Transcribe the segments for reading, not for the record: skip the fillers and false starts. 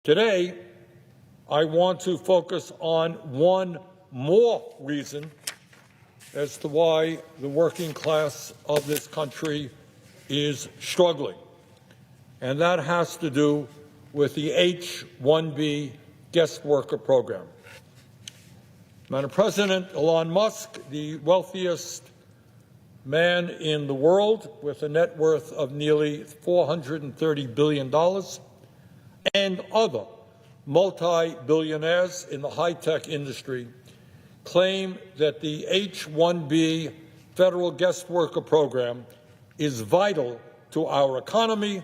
Today, I want to focus on one more reason as to why the working class of this country is struggling, and that has to do with the H-1B guest worker program. Madam President, Elon Musk, the wealthiest man in the world with a net worth of nearly $430 billion, and other multi-billionaires in the high-tech industry claim that the H-1B federal guest worker program is vital to our economy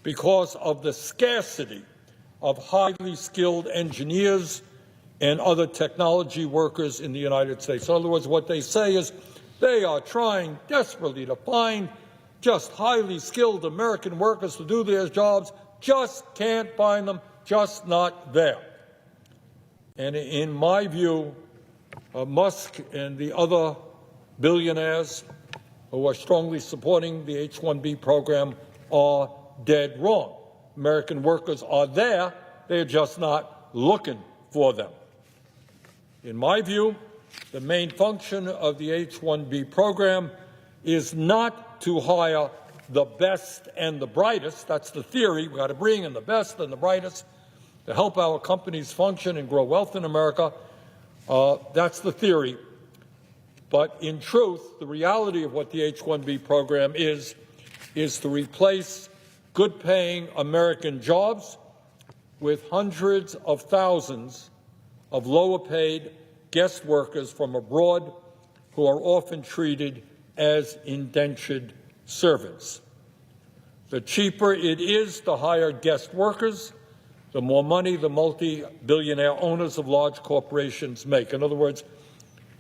because of the scarcity of highly skilled engineers and other technology workers in the United States. In other words, what they say is they are trying desperately to find just highly skilled American workers to do their jobs, just can't find them, just not there. And in my view, Musk and the other billionaires who are strongly supporting the H-1B program are dead wrong. American workers are there, they're just not looking for them. In my view, the main function of the H-1B program is not to hire the best and the brightest. That's the theory. We've got to bring in the best and the brightest to help our companies function and grow wealth in America. That's the theory. But in truth, the reality of what the H-1B program is to replace good-paying American jobs with hundreds of thousands of lower-paid guest workers from abroad who are often treated as indentured servants. The cheaper it is to hire guest workers, the more money the multi-billionaire owners of large corporations make. In other words,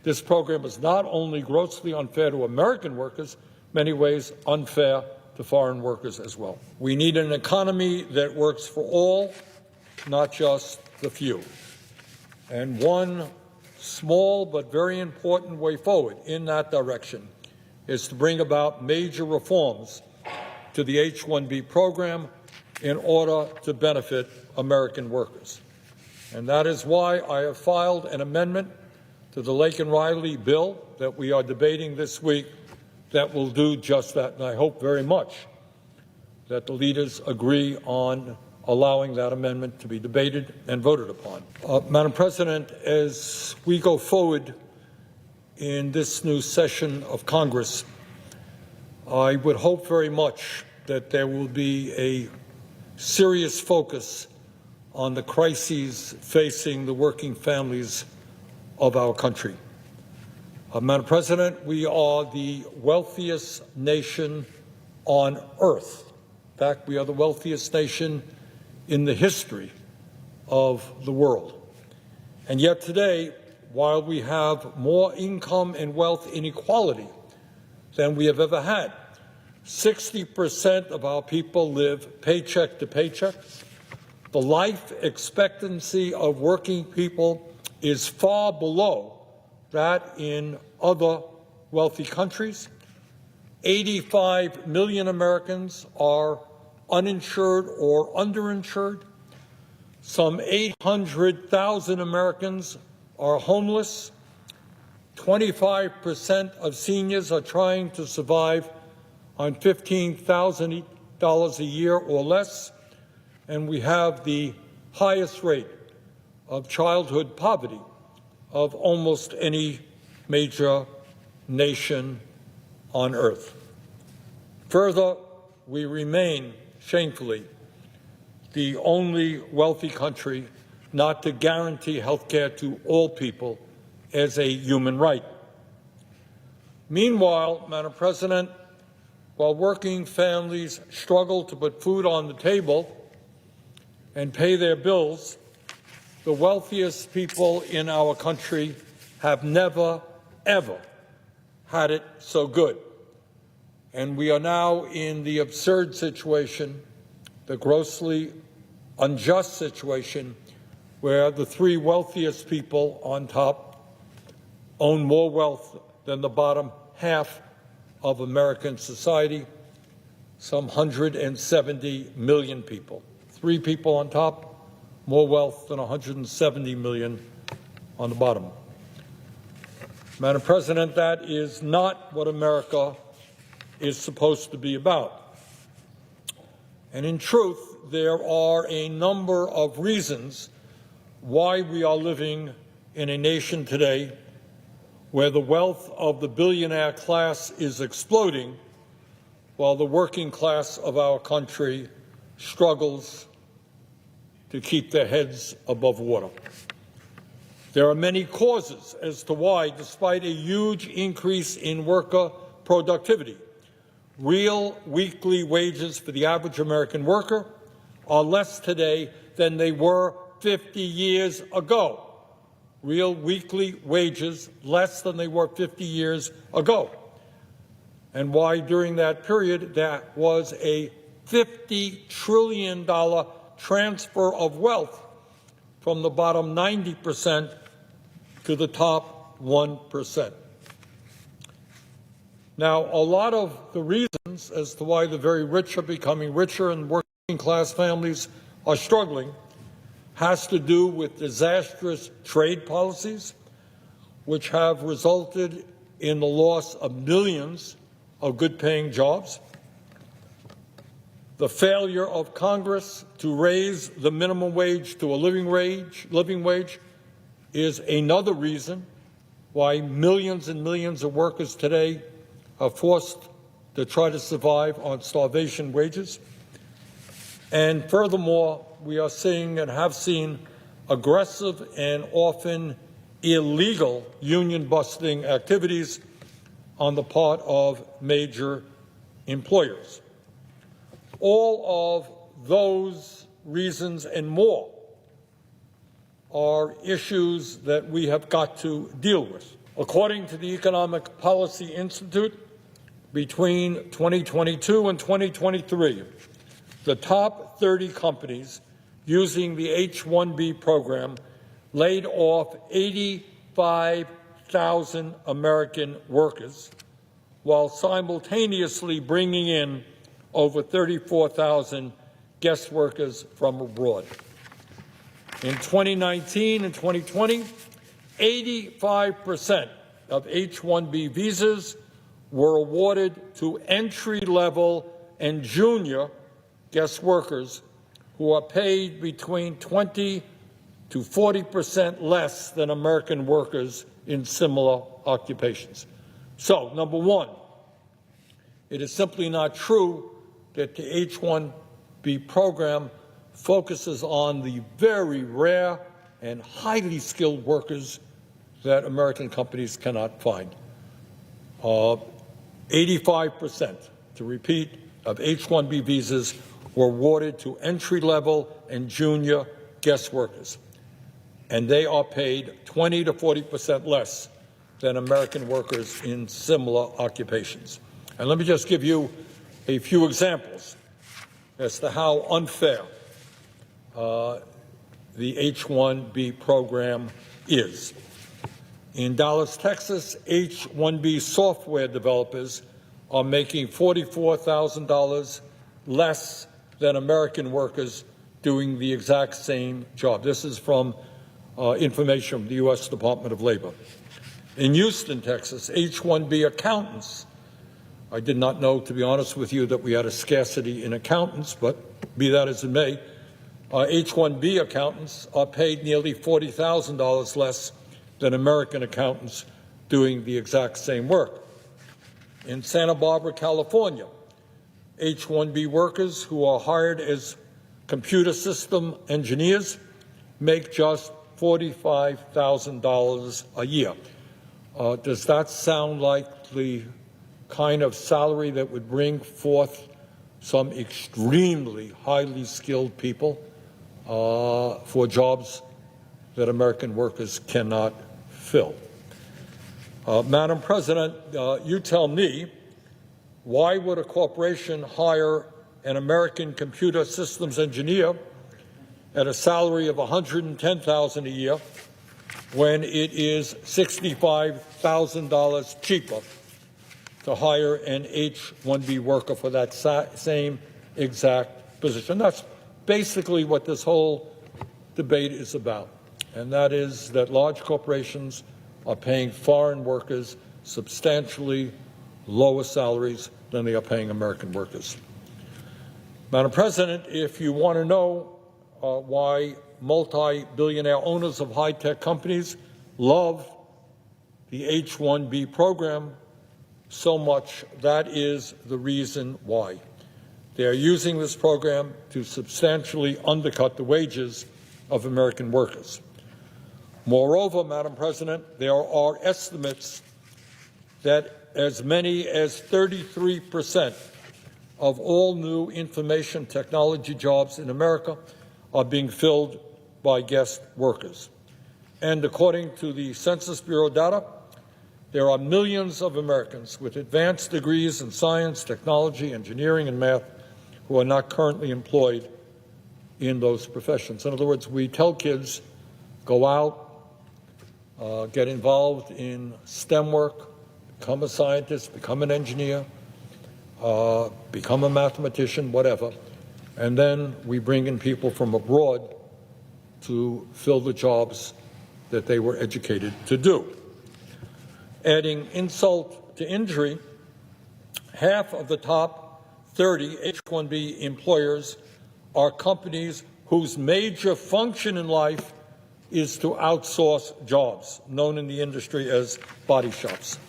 this program is not only grossly unfair to American workers, many ways unfair to foreign workers as well. We need an economy that works for all, not just the few. And one small but very important way forward in that direction is to bring about major reforms to the H-1B program in order to benefit American workers. And that is why I have filed an amendment to the Lake and Riley bill that we are debating this week that will do just that. And I hope very much that the leaders agree on allowing that amendment to be debated and voted upon. Madam President, as we go forward in this new session of Congress, I would hope very much that there will be a serious focus on the crises facing the working families of our country. Madam President, we are the wealthiest nation on earth. In fact, we are the wealthiest nation in the history of the world. And yet today, while we have more income and wealth inequality than we have ever had, 60% of our people live paycheck to paycheck. The life expectancy of working people is far below that in other wealthy countries. 85 million Americans are uninsured or underinsured. Some 800,000 Americans are homeless. 25% of seniors are trying to survive on $15,000 a year or less. And we have the highest rate of childhood poverty of almost any major nation on earth. Further, we remain, shamefully, the only wealthy country not to guarantee health care to all people as a human right. Meanwhile, Madam President, while working families struggle to put food on the table and pay their bills, the wealthiest people in our country have never, ever had it so good. And we are now in the absurd situation, the grossly unjust situation, where the three wealthiest people on top own more wealth than the bottom half of American society, some 170 million people. Three people on top more wealth than 170 million on the bottom. Madam President, that is not what America is supposed to be about. And in truth, there are a number of reasons why we are living in a nation today where the wealth of the billionaire class is exploding while the working class of our country struggles to keep their heads above water. There are many causes as to why, despite a huge increase in worker productivity, real weekly wages for the average American worker are less today than they were 50 years ago. Real weekly wages less than they were 50 years ago. And why during that period there was a $50 trillion transfer of wealth from the bottom 90% to the top 1%. Now, a lot of the reasons as to why the very rich are becoming richer and working class families are struggling has to do with disastrous trade policies, which have resulted in the loss of millions of good-paying jobs. The failure of Congress to raise the minimum wage to a living wage is another reason why millions and millions of workers today are forced to try to survive on starvation wages. And furthermore, we are seeing and have seen aggressive and often illegal union-busting activities on the part of major employers. All of those reasons and more are issues that we have got to deal with. According to the Economic Policy Institute, between 2022 and 2023, the top 30 companies using the H-1B program laid off 85,000 American workers, while simultaneously bringing in over 34,000 guest workers from abroad. In 2019 and 2020, 85% of H-1B visas were awarded to entry-level and junior guest workers who are paid between 20 to 40% less than American workers in similar occupations. So, number one, it is simply not true that the H-1B program focuses on the very rare and highly skilled workers that American companies cannot find. 85%, to repeat, of H-1B visas were awarded to entry-level and junior guest workers, and they are paid 20 to 40% less than American workers in similar occupations. And let me just give you a few examples as to how unfair the H-1B program is. In Dallas, Texas, H-1B software developers are making $44,000 less than American workers doing the exact same job. This is from information from the U.S. Department of Labor. In Houston, Texas, H-1B accountants, I did not know, to be honest with you, that we had a scarcity in accountants, but be that as it may, H-1B accountants are paid nearly $40,000 less than American accountants doing the exact same work. In Santa Barbara, California, H-1B workers who are hired as computer system engineers make just $45,000 a year. Does that sound like the kind of salary that would bring forth some extremely highly skilled people for jobs that American workers cannot fill? Madam President, you tell me, why would a corporation hire an American computer systems engineer at a salary of $110,000 a year when it is $65,000 cheaper to hire an H-1B worker for that same exact position? That's basically what this whole debate is about, and that is that large corporations are paying foreign workers substantially lower salaries than they are paying American workers. Madam President, if you want to know why multi-billionaire owners of high-tech companies love the H-1B program so much, that is the reason why. They are using this program to substantially undercut the wages of American workers. Moreover, Madam President, there are estimates that as many as 33% of all new information technology jobs in America are being filled by guest workers. And according to the Census Bureau data, there are millions of Americans with advanced degrees in science, technology, engineering, and math who are not currently employed in those professions. In other words, we tell kids, go out, get involved in STEM work, become a scientist, become an engineer, become a mathematician, whatever, and then we bring in people from abroad to fill the jobs that they were educated to do. Adding insult to injury, half of the top 30 H-1B employers are companies whose major function in life is to outsource jobs, known in the industry as body shops.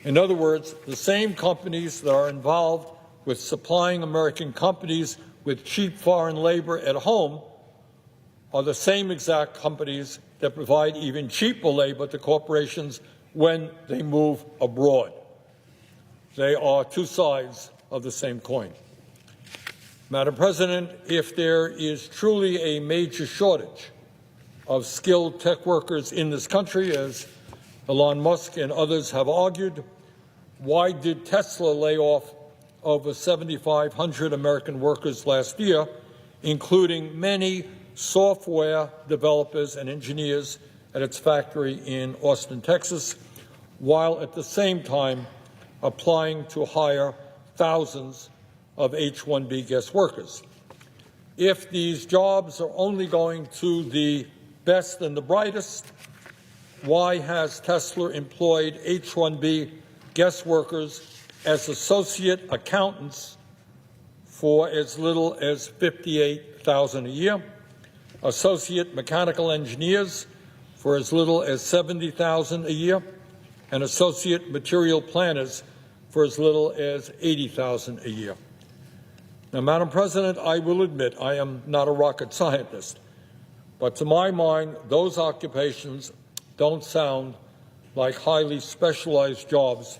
In other words, the same companies that are involved with supplying American companies with cheap foreign labor at home are the same exact companies that provide even cheaper labor to corporations when they move abroad. They are two sides of the same coin. Madam President, if there is truly a major shortage of skilled tech workers in this country, as Elon Musk and others have argued, why did Tesla lay off over 7,500 American workers last year, including many software developers and engineers at its factory in Austin, Texas, while at the same time applying to hire thousands of H-1B guest workers? If these jobs are only going to the best and the brightest, why has Tesla employed H-1B guest workers as associate accountants for as little as $58,000 a year, associate mechanical engineers for as little as $70,000 a year, and associate material planners for as little as $80,000 a year? Now, Madam President, I will admit I am not a rocket scientist, but to my mind, those occupations don't sound like highly specialized jobs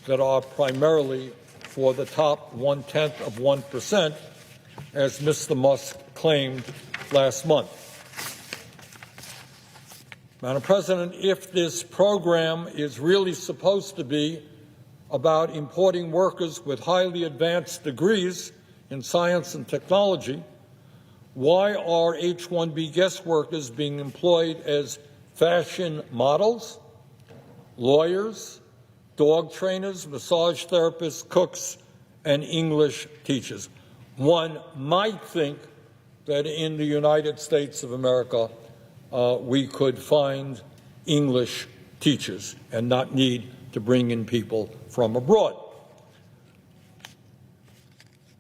that are primarily for the top 0.1%, as Mr. Musk claimed last month. Madam President, if this program is really supposed to be about importing workers with highly advanced degrees in science and technology, why are H-1B guest workers being employed as fashion models, lawyers, dog trainers, massage therapists, cooks, and English teachers? One might think that in the United States of America, we could find English teachers and not need to bring in people from abroad.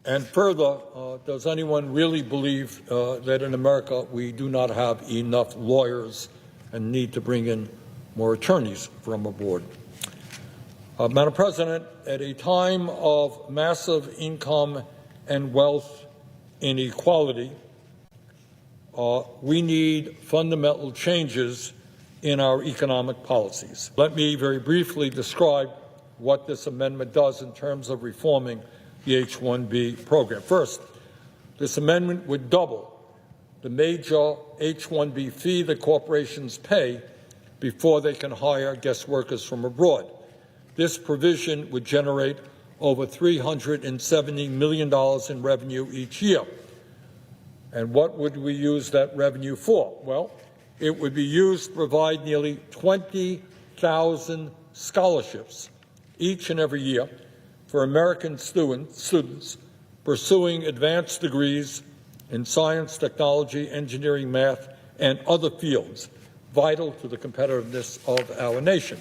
And further, does anyone really believe that in America we do not have enough lawyers and need to bring in more attorneys from abroad? Madam President, at a time of massive income and wealth inequality, we need fundamental changes in our economic policies. Let me very briefly describe what this amendment does in terms of reforming the H-1B program. First, this amendment would double the major H-1B fee that corporations pay before they can hire guest workers from abroad. This provision would generate over $370 million in revenue each year. And what would we use that revenue for? Well, it would be used to provide nearly 20,000 scholarships each and every year for American students pursuing advanced degrees in science, technology, engineering, math, and other fields vital to the competitiveness of our nation.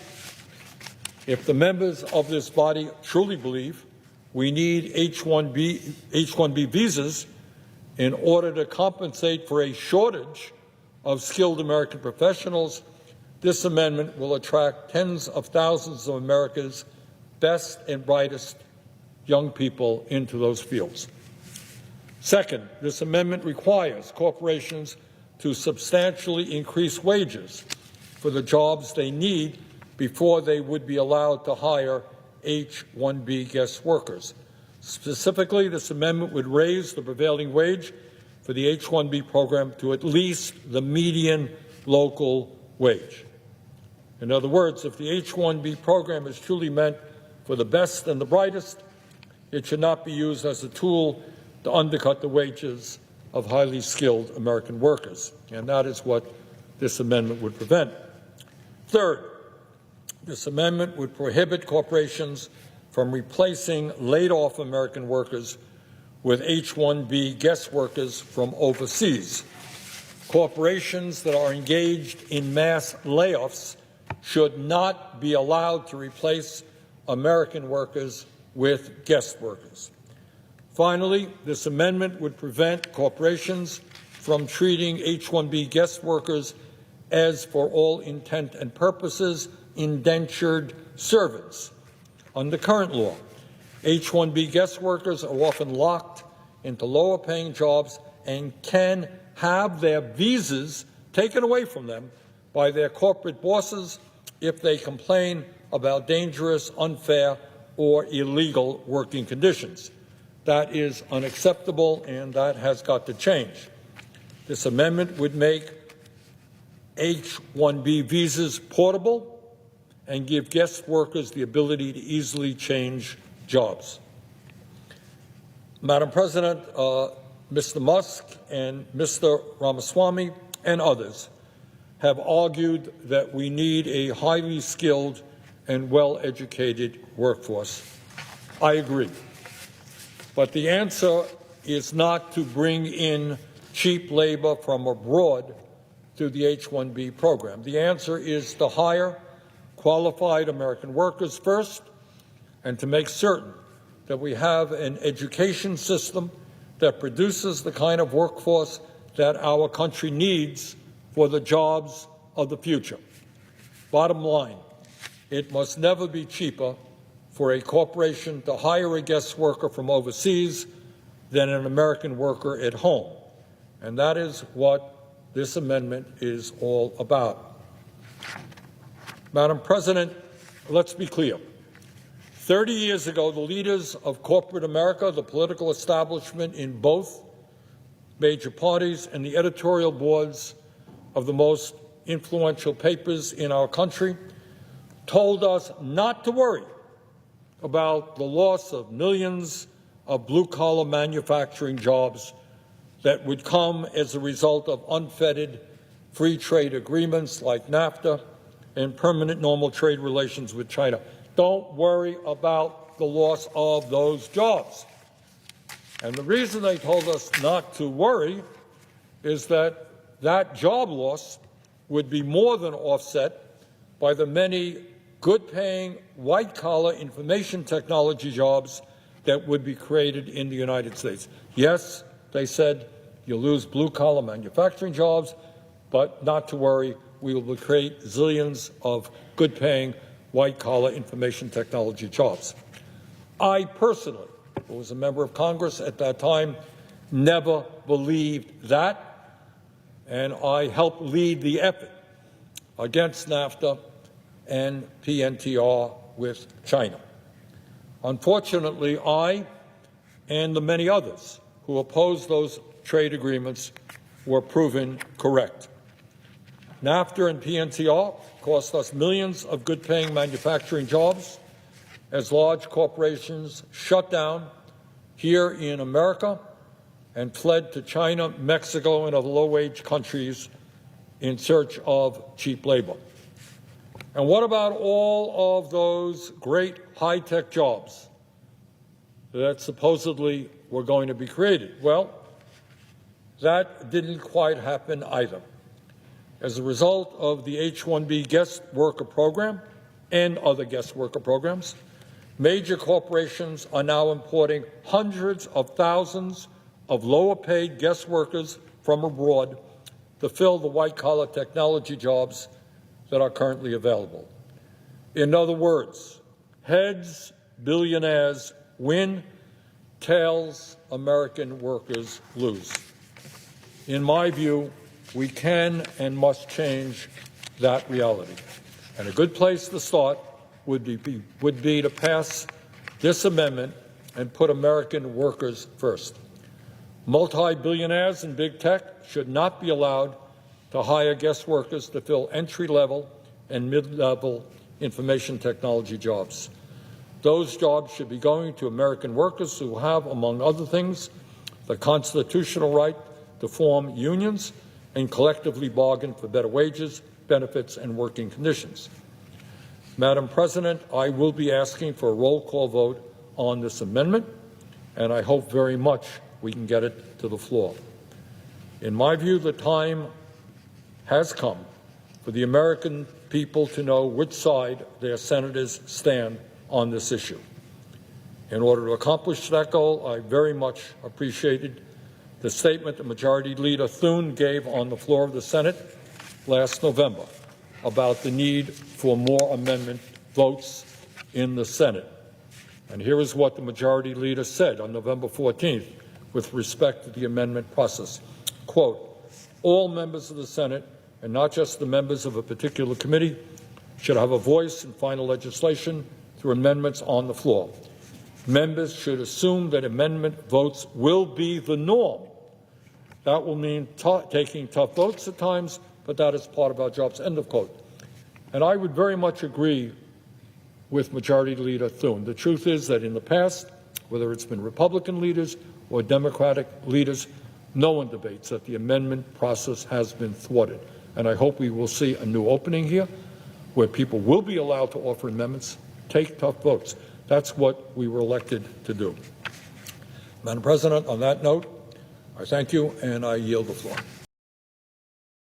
If the members of this body truly believe we need H-1B visas in order to compensate for a shortage of skilled American professionals, this amendment will attract tens of thousands of America's best and brightest young people into those fields. Second, this amendment requires corporations to substantially increase wages for the jobs they need before they would be allowed to hire H-1B guest workers. Specifically, this amendment would raise the prevailing wage for the H-1B program to at least the median local wage. In other words, if the H-1B program is truly meant for the best and the brightest, it should not be used as a tool to undercut the wages of highly skilled American workers, and that is what this amendment would prevent. Third, this amendment would prohibit corporations from replacing laid-off American workers with H-1B guest workers from overseas. Corporations that are engaged in mass layoffs should not be allowed to replace American workers with guest workers. Finally, this amendment would prevent corporations from treating H-1B guest workers as, for all intent and purposes, indentured servants. Under current law, H-1B guest workers are often locked into lower-paying jobs and can have their visas taken away from them by their corporate bosses if they complain about dangerous, unfair, or illegal working conditions. That is unacceptable, and that has got to change. This amendment would make H-1B visas portable and give guest workers the ability to easily change jobs. Madam President, Mr. Musk and Mr. Ramaswamy and others have argued that we need a highly skilled and well-educated workforce. I agree. But the answer is not to bring in cheap labor from abroad through the H-1B program. The answer is to hire qualified American workers first and to make certain that we have an education system that produces the kind of workforce that our country needs for the jobs of the future. Bottom line, it must never be cheaper for a corporation to hire a guest worker from overseas than an American worker at home. And that is what this amendment is all about. Madam President, let's be clear. 30 years ago, the leaders of corporate America, the political establishment in both major parties, and the editorial boards of the most influential papers in our country told us not to worry about the loss of millions of blue-collar manufacturing jobs that would come as a result of unfettered free trade agreements like NAFTA and permanent normal trade relations with China. Don't worry about the loss of those jobs. And the reason they told us not to worry is that that job loss would be more than offset by the many good-paying, white-collar information technology jobs that would be created in the United States. Yes, they said, you'll lose blue-collar manufacturing jobs, but not to worry, we will create zillions of good-paying, white-collar information technology jobs. I personally, who was a member of Congress at that time, never believed that, and I helped lead the effort against NAFTA and PNTR with China. Unfortunately, I and the many others who opposed those trade agreements were proven correct. NAFTA and PNTR cost us millions of good-paying manufacturing jobs as large corporations shut down here in America and fled to China, Mexico, and other low-wage countries in search of cheap labor. And what about all of those great high-tech jobs that supposedly were going to be created? Well, That didn't quite happen either. As a result of the H-1B guest worker program and other guest worker programs, major corporations are now importing hundreds of thousands of lower-paid guest workers from abroad to fill the white-collar technology jobs that are currently available. In other words, heads, billionaires win, tails, American workers lose. In my view, we can and must change that reality. And a good place to start would be to pass this amendment and put American workers first. Multi-billionaires in big tech should not be allowed to hire guest workers to fill entry-level and mid-level information technology jobs. Those jobs should be going to American workers who have, among other things, the constitutional right to form unions and collectively bargain for better wages, benefits, and working conditions. Madam President, I will be asking for a roll call vote on this amendment, and I hope very much we can get it to the floor. In my view, the time has come for the American people to know which side their senators stand on this issue. In order to accomplish that goal, I very much appreciated the statement that Majority Leader Thune gave on the floor of the Senate last November about the need for more amendment votes in the Senate. And here is what the Majority Leader said on November 14th with respect to the amendment process. Quote, all members of the Senate, and not just the members of a particular committee, should have a voice in final legislation through amendments on the floor. Members should assume that amendment votes will be the norm. That will mean taking tough votes at times, but that is part of our jobs, end of quote. And I would very much agree with Majority Leader Thune. The truth is that in the past, whether it's been Republican leaders or Democratic leaders, no one debates that the amendment process has been thwarted. And I hope we will see a new opening here where people will be allowed to offer amendments, take tough votes. That's what we were elected to do. Madam President, on that note, I thank you and I yield the floor.